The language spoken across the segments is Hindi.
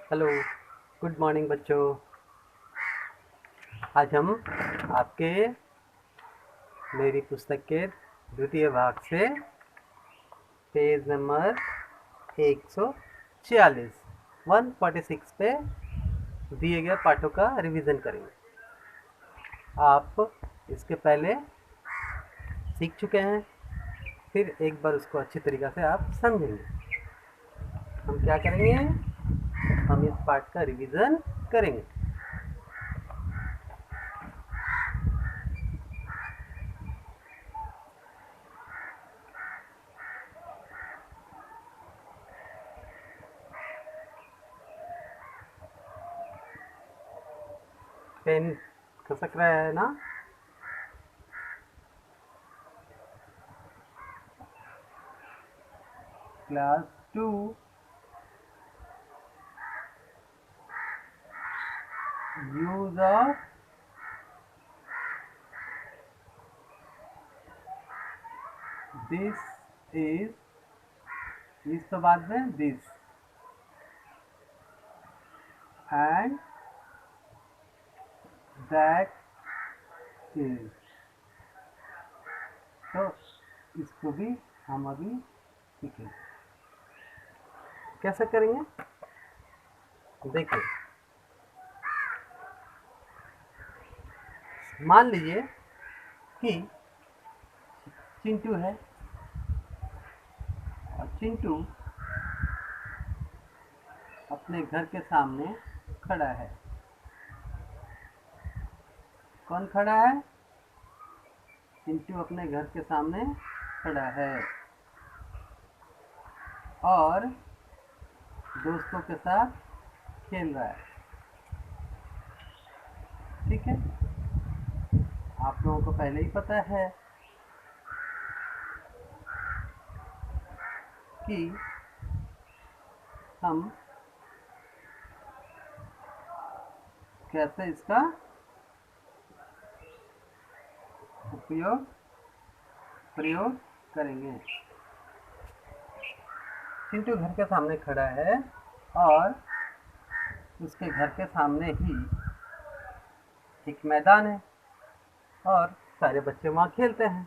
हेलो, गुड मॉर्निंग बच्चों। आज हम आपके मेरी पुस्तक के द्वितीय भाग से पेज नंबर 146 146 पे दिए गए पाठों का रिवीजन करेंगे। आप इसके पहले सीख चुके हैं, फिर एक बार उसको अच्छी तरीक़ा से आप समझेंगे। हम क्या करेंगे, हम इस पाठ का रिवीजन करेंगे। पेन खसक रहा है ना? Class 2 use of this is तो बाद में दिस एंड दैट इज, तो इसको भी हम अभी सीखेंगे। कैसे करेंगे देखिए। मान लीजिए कि चिंटू है और चिंटू अपने घर के सामने खड़ा है। कौन खड़ा है? चिंटू अपने घर के सामने खड़ा है और दोस्तों के साथ खेल रहा है। ठीक है, आप लोगों को पहले ही पता है कि हम कैसे इसका प्रयोग करेंगे। चिंटू घर के सामने खड़ा है और उसके घर के सामने ही एक मैदान है और सारे बच्चे वहाँ खेलते हैं।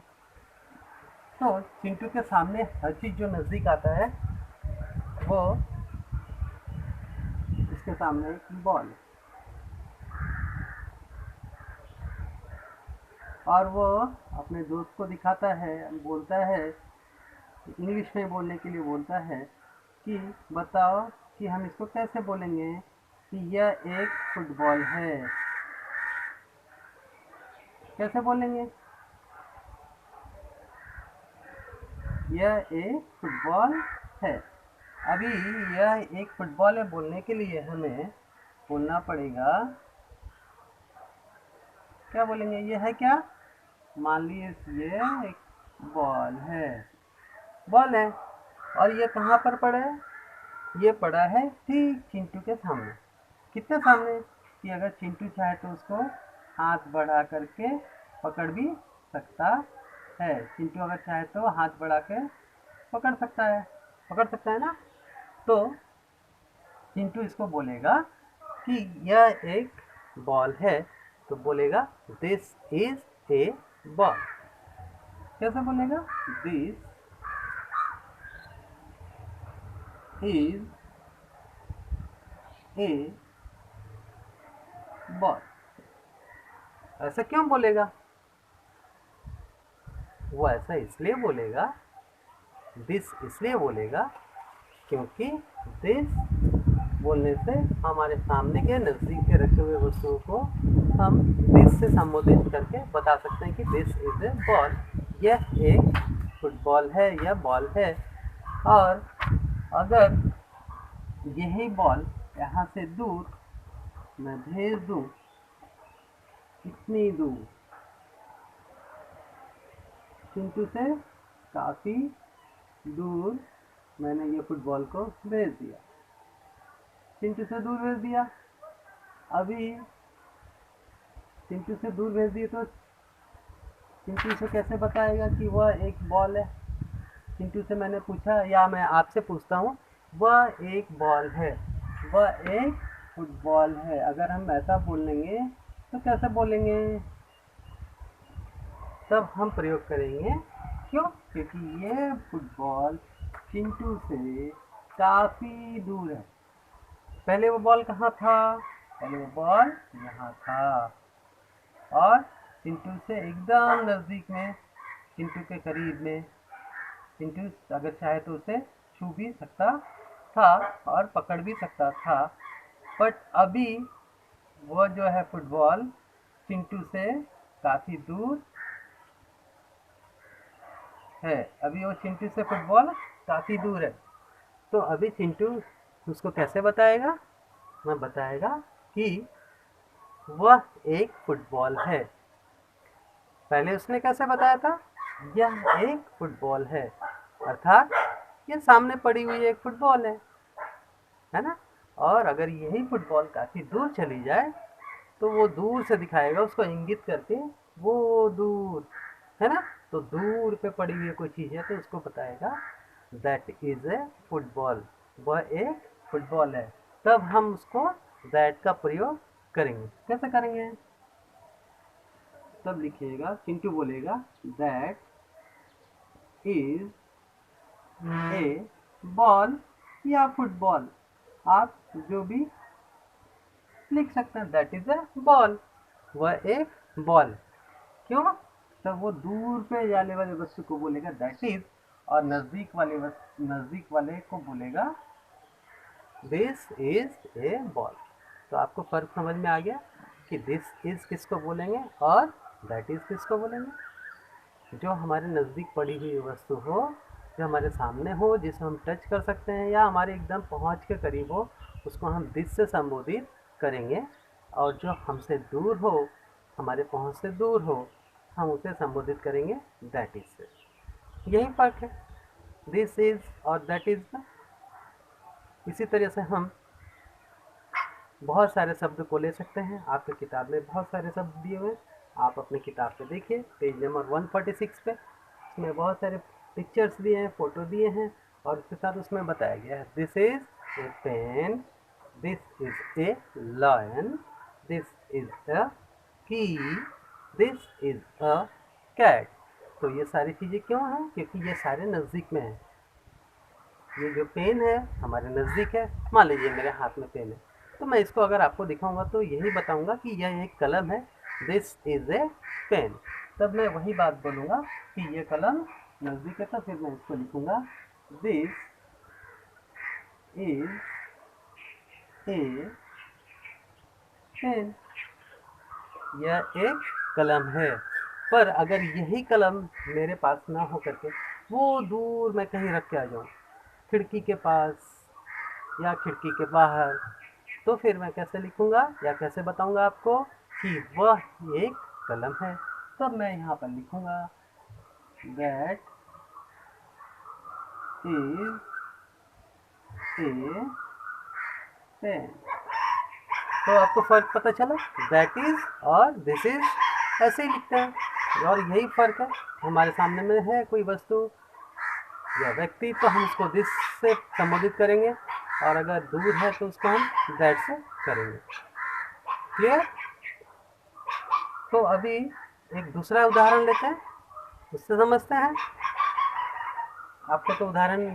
तो चिंटू के सामने हर चीज़ जो नज़दीक आता है वो उसके सामने एक बॉल है और वो अपने दोस्त को दिखाता है, बोलता है, इंग्लिश में बोलने के लिए बोलता है कि बताओ कि हम इसको कैसे बोलेंगे कि यह एक फुटबॉल है। कैसे बोलेंगे? यह एक फुटबॉल है। अभी यह एक फुटबॉल है बोलने के लिए हमें बोलना पड़ेगा, क्या बोलेंगे? यह है क्या? मान लीजिए ये एक बॉल है और ये कहाँ पर पड़ा है? ये पड़ा है ठीक चिंटू के सामने। कितने सामने कि अगर चिंटू चाहे तो उसको हाथ बढ़ा करके पकड़ भी सकता है। चिंटू अगर चाहे तो हाथ बढ़ा के पकड़ सकता है ना। तो चिंटू इसको बोलेगा कि यह एक बॉल है, तो बोलेगा दिस इज ए बॉल। कैसे बोलेगा? This is A ball. ऐसा क्यों बोलेगा? वो ऐसा इसलिए बोलेगा, दिस इसलिए बोलेगा क्योंकि दिस बोलने से हमारे सामने के नज़दीक के रखे हुए वस्तुओं को हम दिस से संबोधित करके बता सकते हैं कि दिस इज ए बॉल, यह एक फुटबॉल है, यह बॉल है। और अगर यही बॉल यहाँ से दूर मैं भेज दूँ, कितनी दूर? चिंटू से काफ़ी दूर मैंने ये फुटबॉल को भेज दिया। चिंटू से दूर भेज दिया। अभी चिंटू से दूर भेज दिए तो चिंटू से कैसे बताएगा कि वह एक बॉल है? चिंटू से मैंने पूछा, या मैं आपसे पूछता हूँ, वह एक बॉल है, वह एक फुटबॉल है। अगर हम ऐसा बोलेंगे तो कैसे बोलेंगे? तब हम प्रयोग करेंगे क्यों? क्योंकि ये फुटबॉल चिंटू से काफी दूर है। पहले वो बॉल कहाँ था? पहले वो बॉल यहाँ था और चिंटू से एकदम नजदीक में, चिंटू के करीब में। चिंटू अगर चाहे तो उसे छू भी सकता था और पकड़ भी सकता था। बट अभी वो जो है फुटबॉल चिंटू से काफी दूर है। अभी वो चिंटू से फुटबॉल काफी दूर है। तो अभी चिंटू उसको कैसे बताएगा? मैं बताएगा कि वह एक फुटबॉल है। पहले उसने कैसे बताया था? यह एक फुटबॉल है, अर्थात ये सामने पड़ी हुई एक फुटबॉल है ना? और अगर यही फुटबॉल काफी दूर चली जाए तो वो दूर से दिखाएगा, उसको इंगित करके, वो दूर है ना? तो दूर पे पड़ी हुई कोई चीज है तो उसको बताएगा दैट इज ए फुटबॉल, वह एक फुटबॉल है। तब हम उसको दैट का प्रयोग करेंगे। कैसे करेंगे? तब लिखिएगा, चिंटू बोलेगा दैट इज ए बॉल या फुटबॉल, आप जो भी लिख सकते हैं। दैट इज ए बॉल, वह एक बॉल। क्यों? तब वो दूर पे जाने वाले वस्तु को बोलेगा दैट इज, और नजदीक वाले को बोलेगा दिस इज ए बॉल। तो आपको फर्क समझ में आ गया कि दिस इज किसको बोलेंगे और दैट इज किसको बोलेंगे। जो हमारे नज़दीक पड़ी हुई वस्तु हो, जो हमारे सामने हो, जिसे हम टच कर सकते हैं या हमारे एकदम पहुंच के करीब हो, उसको हम दिस से संबोधित करेंगे। और जो हमसे दूर हो, हमारे पहुंच से दूर हो, हम उसे संबोधित करेंगे दैट इज से। यही फर्क है दिस इज और दैट इज में। इसी तरह से हम बहुत सारे शब्द को ले सकते हैं। आपके किताब में बहुत सारे शब्द दिए हुए हैं, आप अपनी किताब पे देखिए पेज नंबर 146 पे। इसमें बहुत सारे पिक्चर्स दिए हैं, फोटो दिए हैं और उसके साथ उसमें बताया गया है this is a pen, this is a lion, this is a key, this is a cat. तो ये सारी चीज़ें क्यों हैं? क्योंकि ये सारे नज़दीक में हैं। ये जो पेन है हमारे नज़दीक है। मान लीजिए मेरे हाथ में पेन है, तो मैं इसको अगर आपको दिखाऊंगा तो यही बताऊंगा कि यह एक कलम है, दिस इज ए पेन। तब मैं वही बात बोलूँगा कि ये कलम नज़दीक है, तो फिर मैं इसको लिखूंगा दिस इज ए पेन। यह एक कलम है। पर अगर यही कलम मेरे पास ना हो करके वो दूर मैं कहीं रख के आ जाऊँ, खिड़की के पास या खिड़की के बाहर, तो फिर मैं कैसे लिखूंगा या कैसे बताऊंगा आपको कि वह एक कलम है? तब मैं यहाँ पर लिखूंगा दैट इज ए पेन। तो आपको फर्क पता चला, दैट इज और दिस इज ऐसे ही लिखते हैं। और यही फर्क है, हमारे सामने में है कोई वस्तु या व्यक्ति तो हम उसको दिस से संबोधित करेंगे, और अगर दूर है तो उसको हम दैट से करेंगे। क्लियर? तो अभी एक दूसरा उदाहरण लेते हैं, उससे समझते हैं। आपको तो उदाहरण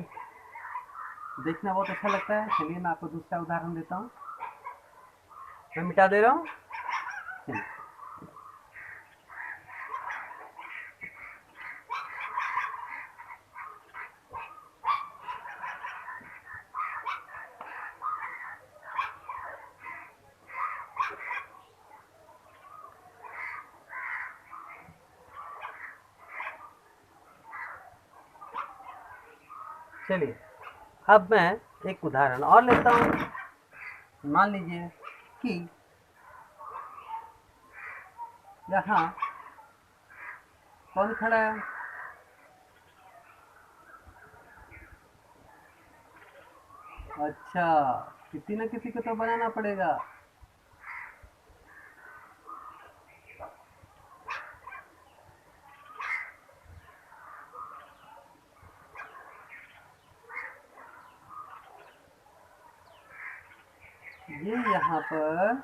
देखना बहुत अच्छा लगता है, चलिए मैं आपको दूसरा उदाहरण देता हूँ। मैं मिटा दे रहा हूँ। चलिए, चलिए अब मैं एक उदाहरण और लेता हूँ। मान लीजिए कि यहाँ कौन खड़ा है? अच्छा, किसी न किसी को तो बनाना पड़ेगा। ये यहाँ पर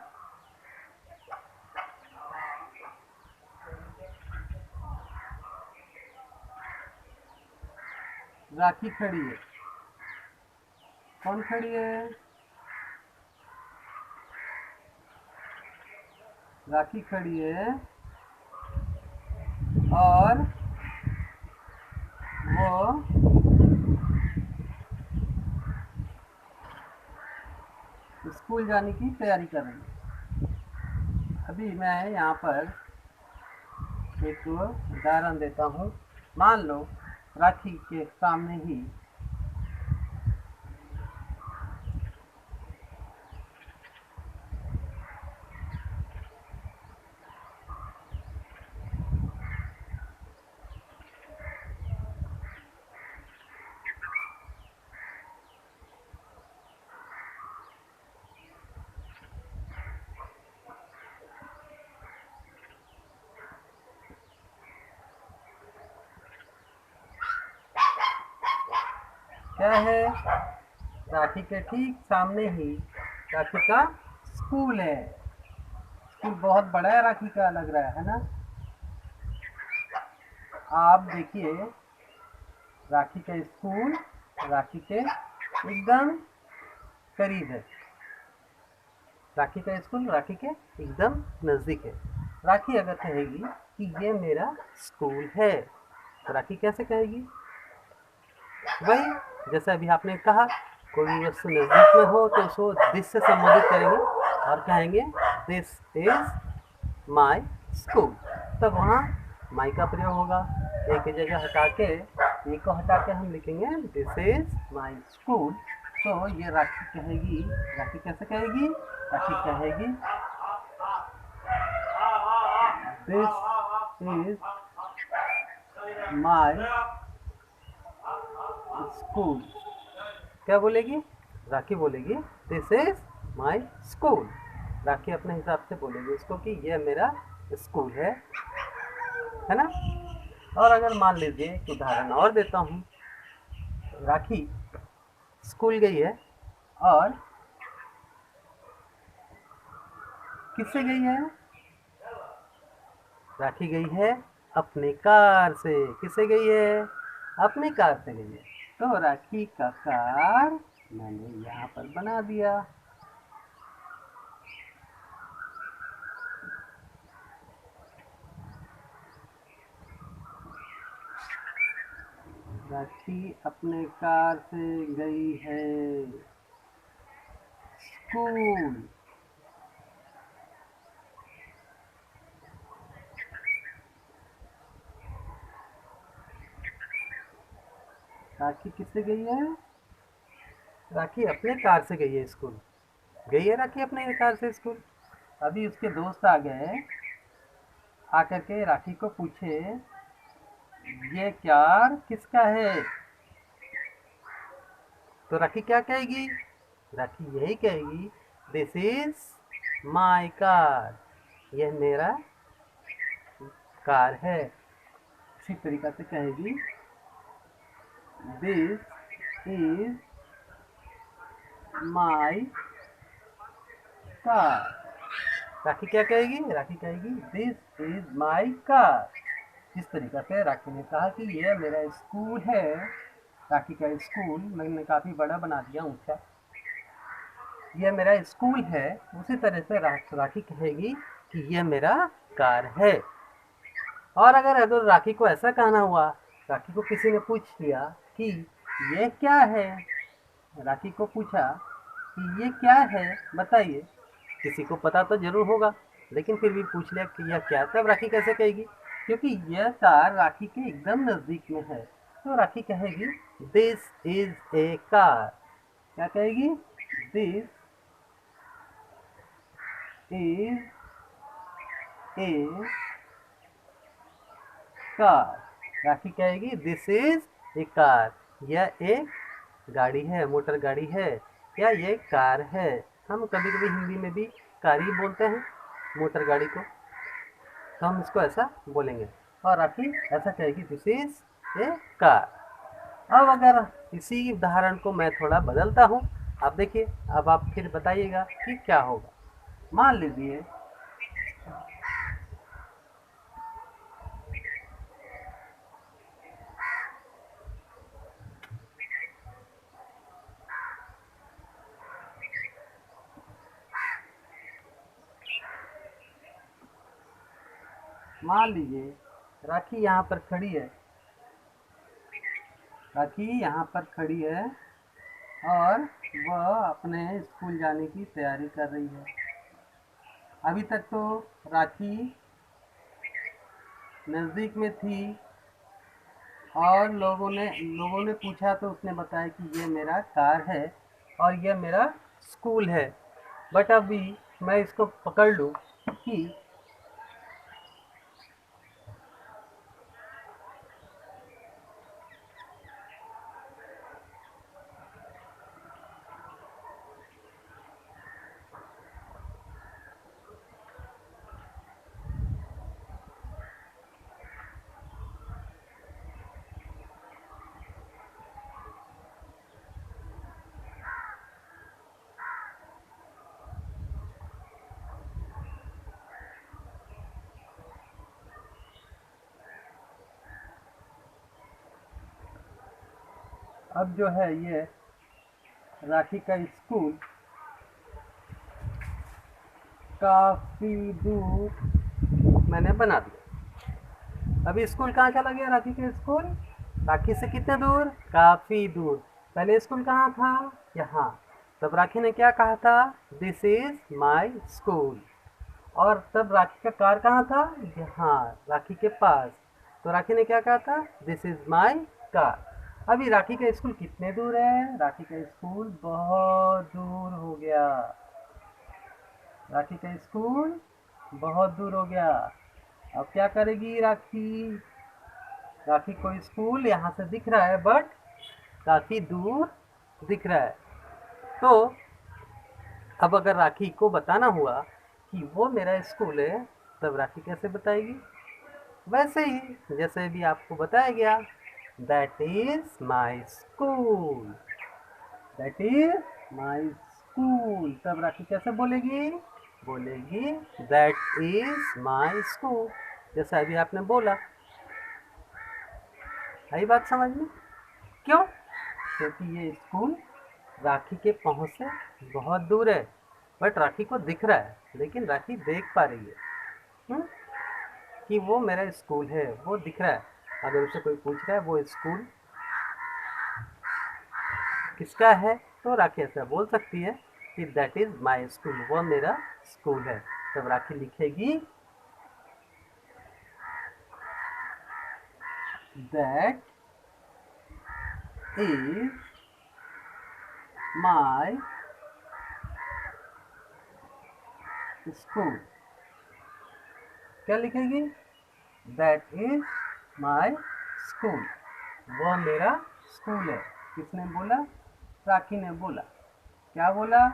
राखी खड़ी है। कौन खड़ी है? राखी खड़ी है और वो स्कूल जाने की तैयारी कर रही है। अभी मैं यहाँ पर एक उदाहरण देता हूँ। मान लो राखी के सामने ही क्या है? राखी के ठीक सामने ही राखी का स्कूल है। स्कूल बहुत बड़ा है, राखी का लग रहा है ना। आप देखिए राखी का स्कूल राखी के एकदम करीब है। राखी का स्कूल राखी के एकदम नज़दीक है। राखी अगर कहेगी कि ये मेरा स्कूल है तो राखी कैसे कहेगी? वही जैसे अभी आपने कहा, कोई भी वस्तु नज़दीक में हो तो उसको दिस से संबोधित करेंगे और कहेंगे दिस इज माई स्कूल। तब वहाँ माई का प्रयोग होगा। एक की जगह हटा के एक को हटा के हम लिखेंगे दिस इज माई स्कूल। तो ये राखी कहेगी। राखी कैसे कहेगी? राखी कहेगी दिस इज माई स्कूल। क्या बोलेगी? राखी बोलेगी दिस इज माई स्कूल। राखी अपने हिसाब से बोलेगी उसको कि यह मेरा स्कूल है ना। और अगर मान लीजिए एक उदाहरण और देता हूँ। राखी स्कूल गई है और किससे गई है? राखी गई है अपने कार से। किससे गई है? अपनी कार से गई है। तो राखी का कार मैंने यहाँ पर बना दिया। राखी अपने कार से गई है स्कूल। राखी किससे गई है? राखी अपने कार से गई है स्कूल। गई है राखी अपने कार से स्कूल। अभी उसके दोस्त आ गए, आकर के राखी को पूछे ये कार किसका है? तो राखी क्या कहेगी? राखी यही कहेगी दिस इज माई कार। यह मेरा कार है। इसी तरीका से कहेगी दिस इज माई कार। राखी क्या कहेगी? राखी कहेगी दिस इज माई कार। इस तरीका से राखी ने कहा कि यह मेरा स्कूल है। राखी का स्कूल मैंने काफ़ी बड़ा बना दिया, ऊंचा। यह मेरा स्कूल है। उसी तरह से राखी कहेगी कि यह मेरा कार है। और अगर राखी को ऐसा कहना हुआ, राखी को किसी ने पूछ लिया कि ये क्या है? राखी को पूछा कि ये क्या है बताइए। किसी को पता तो जरूर होगा, लेकिन फिर भी पूछ लिया कि यह क्या, तब राखी कैसे कहेगी? क्योंकि यह कार राखी के एकदम नज़दीक में है। तो राखी कहेगी दिस इज ए कार। क्या कहेगी? This is a car. Rakhi कहेगी दिस इज ए कार। यह एक गाड़ी है, मोटर गाड़ी है, या ये कार है। हम कभी कभी हिंदी में भी कार ही बोलते हैं मोटर गाड़ी को, तो हम इसको ऐसा बोलेंगे। और राखी ऐसा कहेगी दिस इज ए कार। अब अगर इसी उदाहरण को मैं थोड़ा बदलता हूँ आप देखिए, अब आप फिर बताइएगा कि क्या होगा। मान लीजिए राखी यहाँ पर खड़ी है, राखी यहाँ पर खड़ी है और वह अपने स्कूल जाने की तैयारी कर रही है। अभी तक तो राखी नज़दीक में थी और लोगों ने पूछा तो उसने बताया कि ये मेरा कार है और यह मेरा स्कूल है। बट अभी मैं इसको पकड़ लूँ कि अब जो है ये राखी का स्कूल काफ़ी दूर मैंने बना दिया। अभी स्कूल कहाँ चला गया राखी का स्कूल? राखी से कितने दूर? काफ़ी दूर। पहले स्कूल कहाँ था? यहाँ। तब राखी ने क्या कहा था? This is my school. और तब राखी का कार कहाँ था? यहाँ, राखी के पास। तो राखी ने क्या कहा था? This is my car. अभी राखी का स्कूल कितने दूर है? राखी का स्कूल बहुत दूर हो गया। राखी का स्कूल बहुत दूर हो गया। अब क्या करेगी राखी? राखी को स्कूल यहाँ से दिख रहा है बट काफ़ी दूर दिख रहा है। तो अब अगर राखी को बताना हुआ कि वो मेरा स्कूल है, तब राखी कैसे बताएगी? वैसे ही जैसे भी आपको बताया गया, that is my school, that is my school. तब राखी कैसे बोलेगी? बोलेगी दैट इज माई स्कूल, जैसा अभी आपने बोला। आई बात समझ में? क्यों? क्योंकि ये स्कूल राखी के पहुंच से बहुत दूर है बट राखी को दिख रहा है, लेकिन राखी देख पा रही है कि वो मेरा स्कूल है, वो दिख रहा है। अगर उससे कोई पूछ रहा है वो स्कूल किसका है, तो राखी ऐसा बोल सकती है कि दैट इज माई स्कूल, वो मेरा स्कूल है। तब राखी लिखेगी दैट इज माई स्कूल। क्या लिखेगी? दैट इज माई स्कूल, वो मेरा स्कूल है। किसने बोला? राखी ने बोला। क्या बोला?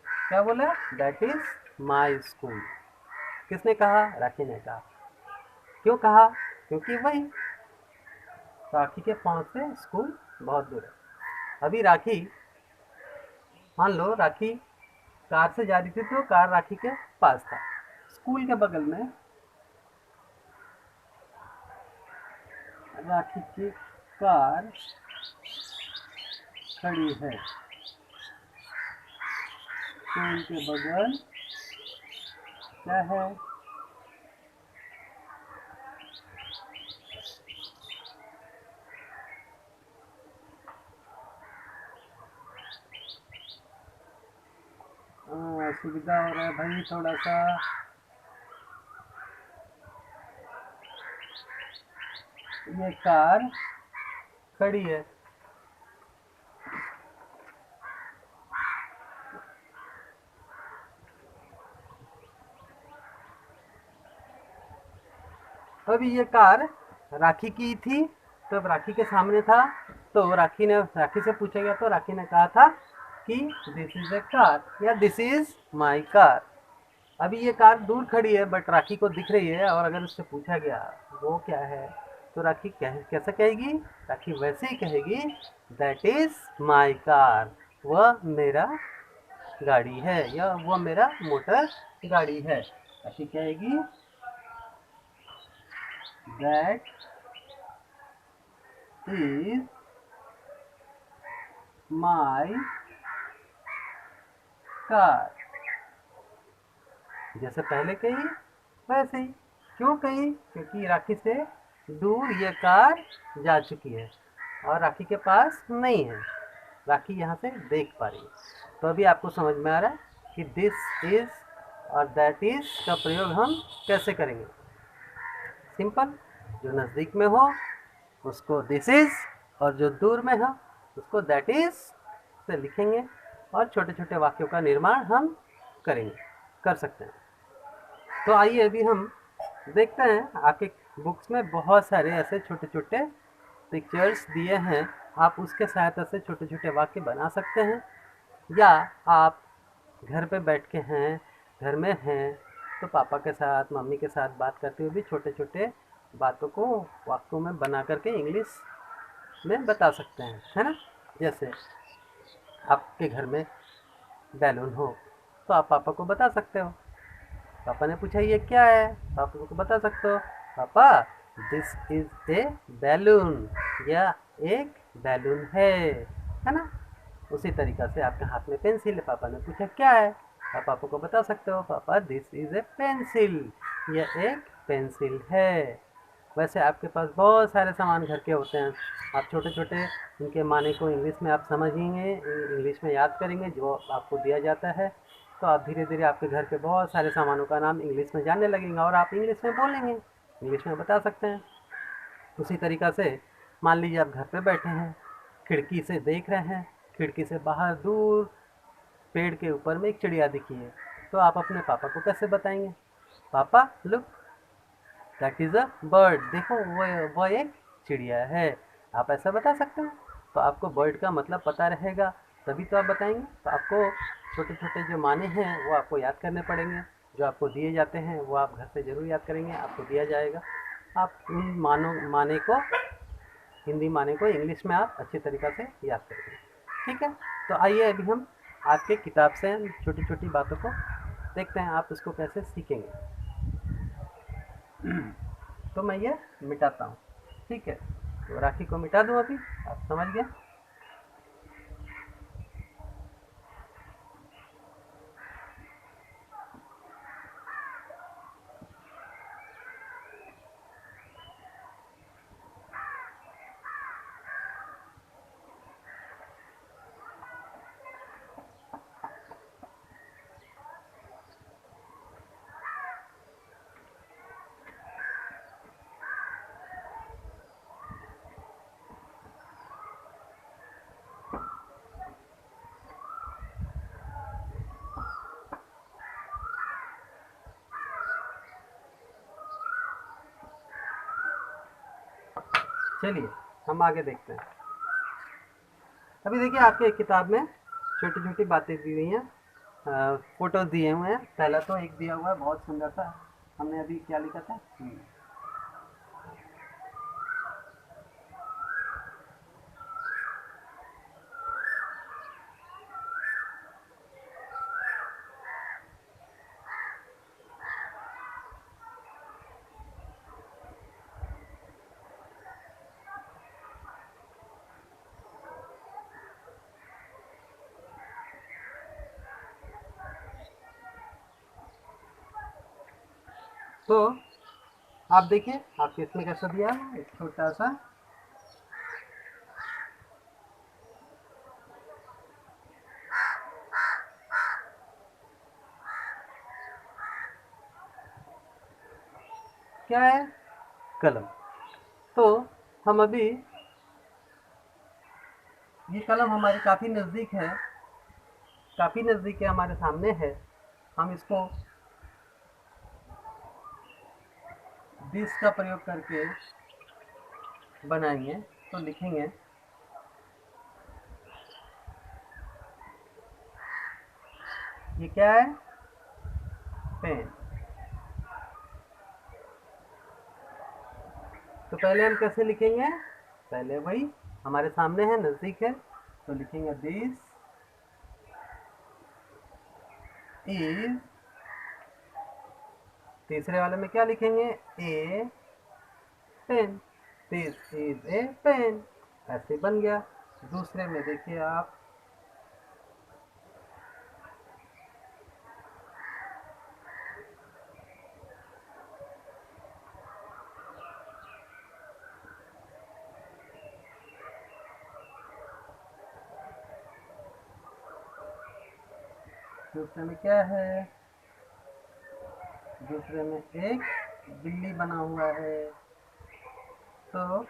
क्या बोला? That is my school. किसने कहा? राखी ने कहा। क्यों कहा? क्योंकि वही राखी के पहुंच से स्कूल बहुत दूर है। अभी राखी, मान लो राखी कार से जा रही थी तो कार राखी के पास था। स्कूल के बगल में राखी की कार खड़ी है। स्कूल के बगल क्या है? सुविधा हो रहा है भाई थोड़ा सा। ये कार खड़ी है। अभी ये कार राखी की थी, तब राखी के सामने था, तो राखी से पूछा गया तो राखी ने कहा था कि दिस इज ए कार या दिस इज माई कार। अभी ये कार दूर खड़ी है बट राखी को दिख रही है, और अगर उससे पूछा गया वो क्या है, तो राखी कैसा कहेगी? राखी वैसे ही कहेगी दैट इज माई कार, वह मेरा गाड़ी है या वह मेरा मोटर गाड़ी है। राखी कहेगी दैट इज माई कार। जैसे पहले कही वैसे ही। क्यों कही? क्योंकि राखी से दूर ये कार जा चुकी है और राखी के पास नहीं है। राखी यहाँ से देख पा रही है। तो अभी आपको समझ में आ रहा है कि दिस इज और दैट इज का प्रयोग हम कैसे करेंगे। सिंपल, जो नज़दीक में हो उसको दिस इज और जो दूर में हो उसको दैट इज से लिखेंगे और छोटे छोटे वाक्यों का निर्माण हम करेंगे, कर सकते हैं। तो आइए अभी हम देखते हैं, आपके बुक्स में बहुत सारे ऐसे छोटे छोटे पिक्चर्स दिए हैं, आप उसके सहायता से छोटे छोटे वाक्य बना सकते हैं। या आप घर पे बैठ के हैं, घर में हैं, तो पापा के साथ मम्मी के साथ बात करते हुए भी छोटे छोटे बातों को वाक्यों में बना करके इंग्लिश में बता सकते हैं, है ना। जैसे आपके घर में बैलून हो तो आप पापा को बता सकते हो। पापा ने पूछा ये क्या है, पापा को बता सकते हो पापा दिस इज ए बैलून, या एक बैलून है ना। उसी तरीक़ा से आपके हाथ में पेंसिल है, पापा ने पूछा क्या है, आप पापा को बता सकते हो पापा दिस इज ए पेंसिल, यह एक पेंसिल है। वैसे आपके पास बहुत सारे सामान घर के होते हैं, आप छोटे छोटे उनके माने को इंग्लिश में आप समझेंगे, इंग्लिश में याद करेंगे जो आपको दिया जाता है, तो आप धीरे धीरे आपके घर के बहुत सारे सामानों का नाम इंग्लिश में जानने लगेंगे और आप इंग्लिश में बोलेंगे, इंग्लिश में बता सकते हैं। उसी तरीक़ा से मान लीजिए आप घर पे बैठे हैं, खिड़की से देख रहे हैं, खिड़की से बाहर दूर पेड़ के ऊपर में एक चिड़िया दिखी है, तो आप अपने पापा को कैसे बताएंगे? पापा look that is a bird, देखो वो एक चिड़िया है। आप ऐसा बता सकते हैं। तो आपको बर्ड का मतलब पता रहेगा तभी तो आप बताएंगे। तो आपको छोटे छोटे जो माने हैं वो आपको याद करने पड़ेंगे, जो आपको दिए जाते हैं वो आप घर पे ज़रूर याद करेंगे, आपको दिया जाएगा। आप उन माने को, हिंदी माने को इंग्लिश में आप अच्छी तरीक़ा से याद करेंगे, ठीक है। तो आइए अभी हम आपके किताब से छोटी छोटी बातों को देखते हैं, आप इसको कैसे सीखेंगे। तो मैं ये मिटाता हूँ, ठीक है। तो राखी को मिटा दूँ अभी, आप समझ गए। चलिए हम आगे देखते हैं। अभी देखिए आपके किताब में छोटी छोटी बातें दी हुई हैं, फोटोज दिए हुए हैं। पहला तो एक दिया हुआ है बहुत सुंदर सा, हमने अभी क्या लिखा था, तो आप देखिए आपके इसमें कैसा दिया है, एक छोटा सा क्या है, कलम। तो हम अभी ये कलम हमारे काफ़ी नज़दीक है, काफ़ी नज़दीक है, हमारे सामने है। हम इसको दिस का प्रयोग करके बनाएंगे। तो लिखेंगे ये क्या है, पेन। तो पहले हम कैसे लिखेंगे, पहले वही हमारे सामने है, नज़दीक है, तो लिखेंगे दिस इज, तीसरे वाले में क्या लिखेंगे, a pen, this is a pen, ऐसे बन गया। दूसरे में देखिए आप, दूसरे में क्या है, दूसरे में एक बिल्ली बना हुआ है, तो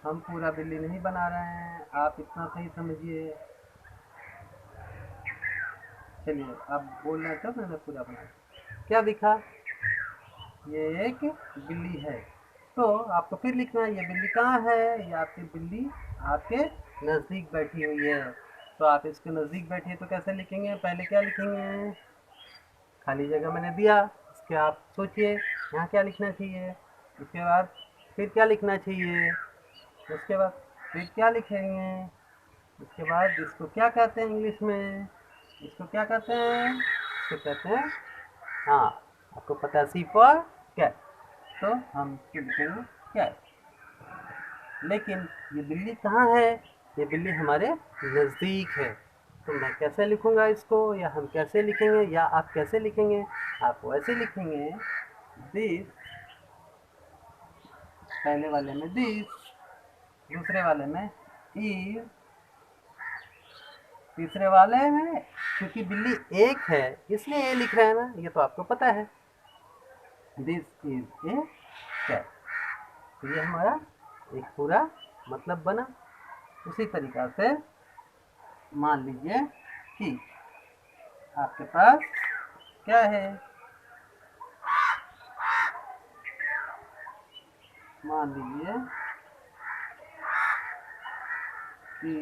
हम पूरा बिल्ली नहीं बना रहे हैं, आप इतना सही समझिए। चलिए अब बोल रहे थे मैंने पूरा बनाया, क्या दिखा, ये एक बिल्ली है, तो आपको फिर लिखना है ये बिल्ली कहाँ है, ये आपकी बिल्ली आपके नज़दीक बैठी हुई है। तो आप इसके नज़दीक बैठी है तो कैसे लिखेंगे, पहले क्या लिखेंगे, खाली जगह मैंने दिया, इसके आप सोचिए यहाँ क्या लिखना चाहिए, उसके बाद फिर क्या लिखना चाहिए, उसके बाद फिर क्या लिखेंगे, उसके बाद इसको क्या कहते हैं इंग्लिश में, इसको क्या कहते हैं, इसको कहते हैं, हाँ आपको पता है, सी फॉर कैट, तो हम इसको लिखेंगे कैट। लेकिन ये बिल्ली कहाँ है, ये बिल्ली हमारे नज़दीक है, तो मैं कैसे लिखूँगा इसको, या हम कैसे लिखेंगे, या आप कैसे लिखेंगे, आप वैसे लिखेंगे दिस, पहले वाले में दिस, दूसरे वाले में इज, तीसरे वाले में क्योंकि बिल्ली एक है इसलिए ये लिख रहे हैं ना, ये तो आपको पता है, दिस इज ए कैट, तो ये हमारा एक पूरा मतलब बना। उसी तरीक़ा से मान लीजिए कि आपके पास क्या है, मान लीजिए कि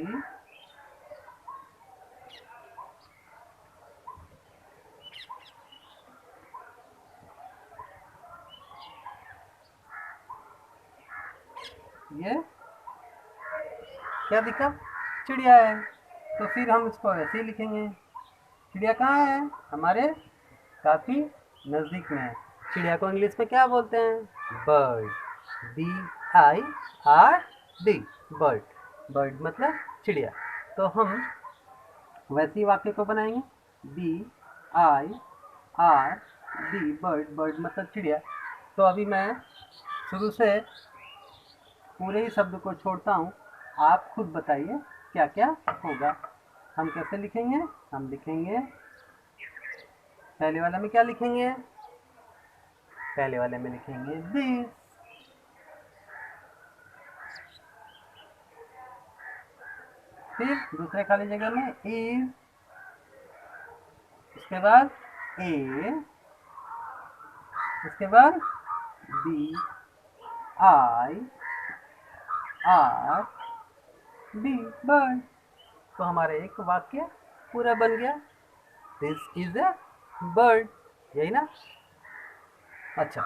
ये क्या दिखा, चिड़िया है, तो फिर हम इसको ऐसे ही लिखेंगे, चिड़िया कहाँ है, हमारे काफ़ी नज़दीक में है, चिड़िया को इंग्लिश में क्या बोलते हैं, बर्ड, BIRD, बर्ड, बर्ड मतलब चिड़िया। तो हम वैसे वाक्य को बनाएंगे, BIRD, बर्ड, बर्ड मतलब चिड़िया। तो अभी मैं शुरू से पूरे ही शब्द को छोड़ता हूँ, आप खुद बताइए क्या क्या होगा। हम कैसे लिखेंगे, हम लिखेंगे पहले वाला में क्या लिखेंगे, पहले वाले में लिखेंगे दिस, फिर दूसरे खाली जगह में इज, उसके बाद ए, उसके बाद BIRD, बर्ड। तो हमारा एक वाक्य पूरा बन गया, दिस इज ए बर्ड, यही ना। अच्छा,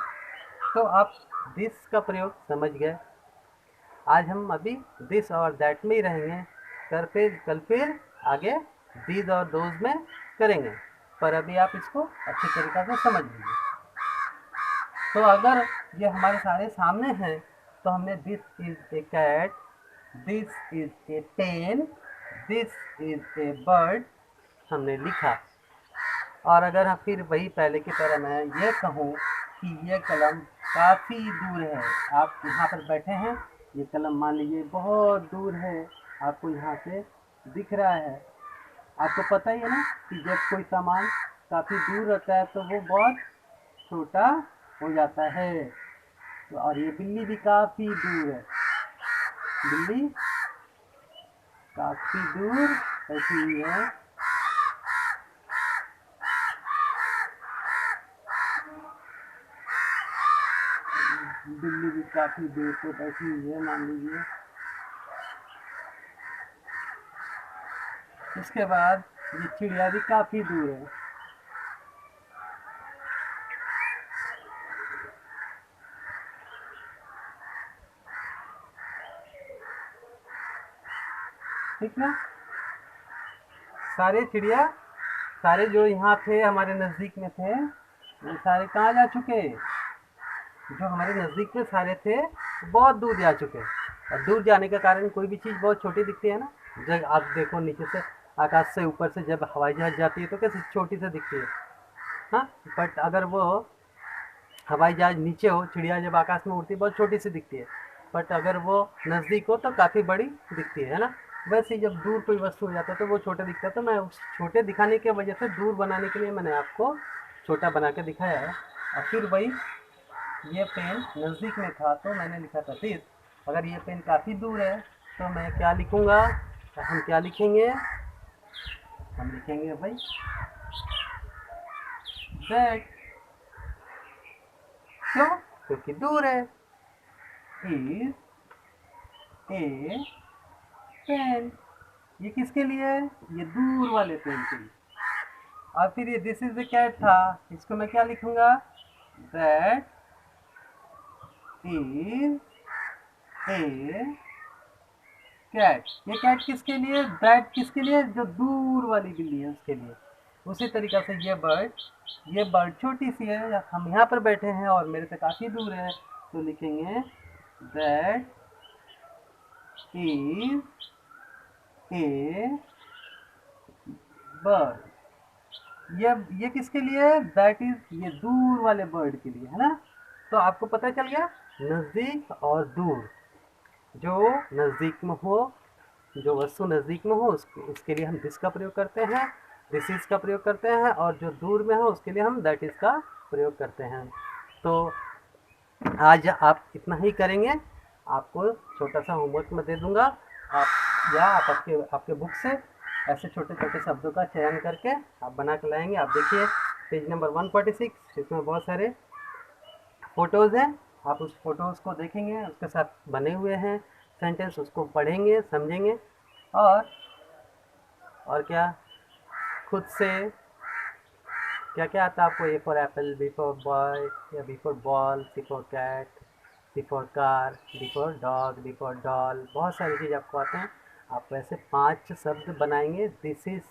तो आप दिस का प्रयोग समझ गए, आज हम अभी दिस और दैट में ही रहेंगे, कल फिर आगे दीज और दोज में करेंगे, पर अभी आप इसको अच्छी तरीक़ा से समझ लीजिए। तो अगर ये हमारे सारे सामने हैं तो हमने this is a cat, this is a pen, this is a bird हमने लिखा। और अगर हम फिर वही पहले की तरह मैं ये कहूँ कि ये कलम काफ़ी दूर है, आप यहाँ पर बैठे हैं, ये कलम मान लीजिए बहुत दूर है, आपको यहाँ से दिख रहा है, आपको पता ही है ना कि जब कोई सामान काफ़ी दूर रहता है तो वो बहुत छोटा हो जाता है। तो और ये बिल्ली भी काफ़ी दूर है, बिल्ली काफ़ी दूर बैठी हुई है, बिल्ली भी काफ़ी दूर पे बैठी हुई है मान लीजिए। इसके बाद ये चिड़िया भी काफ़ी दूर है, ठीक ना। सारे चिड़िया, सारे जो यहाँ थे हमारे नज़दीक में थे, वो सारे कहाँ जा चुके, जो हमारे नज़दीक में सारे थे बहुत दूर जा चुके। और दूर जाने का कारण कोई भी चीज़ बहुत छोटी दिखती है ना, जब आप देखो नीचे से, आकाश से ऊपर से जब हवाई जहाज जाती है तो कैसे छोटी सी दिखती है। हाँ, बट अगर वो हवाई जहाज नीचे हो, चिड़िया जब आकाश में उड़ती है बहुत छोटी सी दिखती है, बट अगर वो नज़दीक हो तो काफ़ी बड़ी दिखती है ना। वैसे ही जब दूर कोई वस्तु हो जाता है तो वो छोटा दिखता है, तो मैं उस छोटे दिखाने की वजह से दूर बनाने के लिए मैंने आपको छोटा बना के दिखाया है। और फिर वही, ये पेन नज़दीक में था तो मैंने लिखा था दिस। अगर ये पेन काफ़ी दूर है तो मैं क्या लिखूँगा, हम क्या लिखेंगे, हम लिखेंगे भाई दैट। क्यों, क्योंकि दूर है। इज ए पेन, ये किसके लिए है, ये दूर वाले पेन के लिए। और फिर ये दिस इज ए कैट था, इसको मैं क्या लिखूंगा, दैट इज ए कैट। ये कैट किसके लिए, दैट किसके लिए, जो दूर वाली बिल्ली है उसके लिए। उसी तरीका से ये बर्ड छोटी सी है, हम यहाँ पर बैठे हैं और मेरे से काफ़ी दूर है, तो लिखेंगे दैट इज ए बर्ड। ये किसके लिए है, दैट इज, ये दूर वाले बर्ड के लिए है ना। तो आपको पता चल गया, नज़दीक और दूर। जो नज़दीक में हो, जो वस्तु नज़दीक में हो उसके लिए हम दिस का प्रयोग करते हैं, दिस इज का प्रयोग करते हैं, और जो दूर में हो उसके लिए हम दैट इज का प्रयोग करते हैं। तो आज आप इतना ही करेंगे, आपको छोटा सा होमवर्क मैं दे दूंगा, आप या आप आपके बुक से ऐसे छोटे छोटे शब्दों का चयन करके आप बना के लाएंगे। आप देखिए पेज नंबर 146, इसमें बहुत सारे फ़ोटोज़ हैं, आप उस फ़ोटोज़ को देखेंगे, उसके साथ बने हुए हैं सेंटेंस, उसको पढ़ेंगे समझेंगे, और क्या, खुद से क्या क्या आता है आपको, A for apple, B for boy या B for ball, C for cat, C for car, D for dog, D for doll, बहुत सारी चीज़ आपको आते हैं। आप ऐसे 5 शब्द बनाएंगे दिस इज़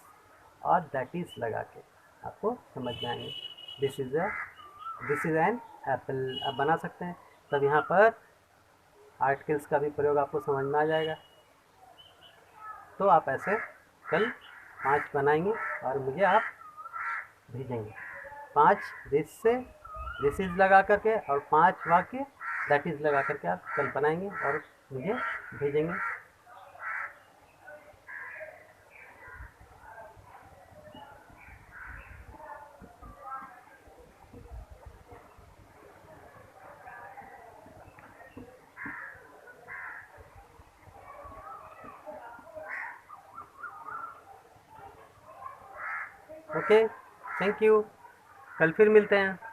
और दैट इज़ लगा के, आपको समझ में आएंगे। दिस इज़ एन एप्पल आप बना सकते हैं, तब यहाँ पर आर्टिकल्स का भी प्रयोग आपको समझ में आ जाएगा। तो आप ऐसे कल 5 बनाएंगे और मुझे आप भेजेंगे। 5 दिस इज़ लगा करके और 5 वाक्य दैट इज़ लगा करके आप कल बनाएंगे और मुझे भेजेंगे। ओके, थैंक यू, कल फिर मिलते हैं।